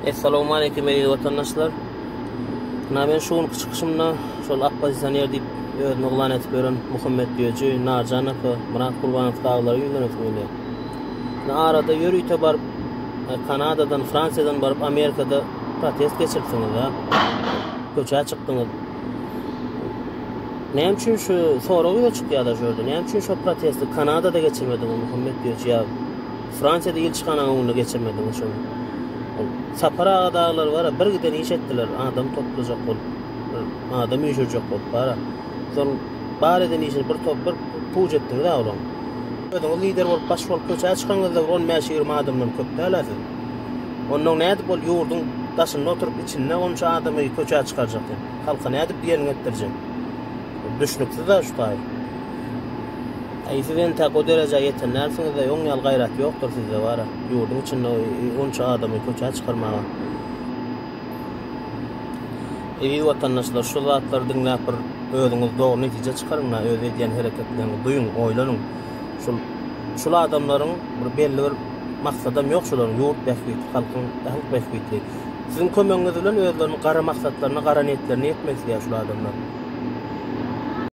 Assalamu alaykum ey vatandaşlar. Ben şu an çıkışımda şol Appazisaniyer deyip özünü ılan etip ören Muhammed Diyocu, Narcan apı, Murat Kurbanov dağları yüzden ötmeli. Arada yürüyte barıp Kanada'dan, Fransa'dan barıp Amerika'da protest geçiripsiniz ha. Köçe çıktınız. Ne için şu soruyu çıktı da şöyle. Ne için şu protesti Kanada'da geçirmediniz Muhammed Diyocu ya? Fransa'da ilçikana onu geçirmediniz şunu. Sapara dağlar var, bir giden iş ettiler, adam toplayacak ol, adam yürüyecek ol, para. Sonra bareden işini bir puç ettin de oğlum. O lider olup baş olup köçe çıkanlar da 15 20 adamdan köp değerler. Onun ne edip ol yurdun taşında oturup içinde 13 adamı köçe çıkaracak. Halka ne edip diyelim ettirecek. Düşünüktü de şu tay. Sizden tek o derece yetenlersiniz de yon yal gayret yoktur sizde var. Yurdun içinde 13 adamı köçe çıkarmağa. Evi vatandaşlar şu zatları dinleyip özünüz doğru netice çıkarın, öz ediyen hareketlerini duyun, oylanın. Şu adamların bir belli bir maksadam yok şuların, yurt bekviyeti, halk bekviyeti. Sizin kömeğiniz bilen özlerinin kara maksatlarına, kara niyetlerini yetmez ya şu adamlar.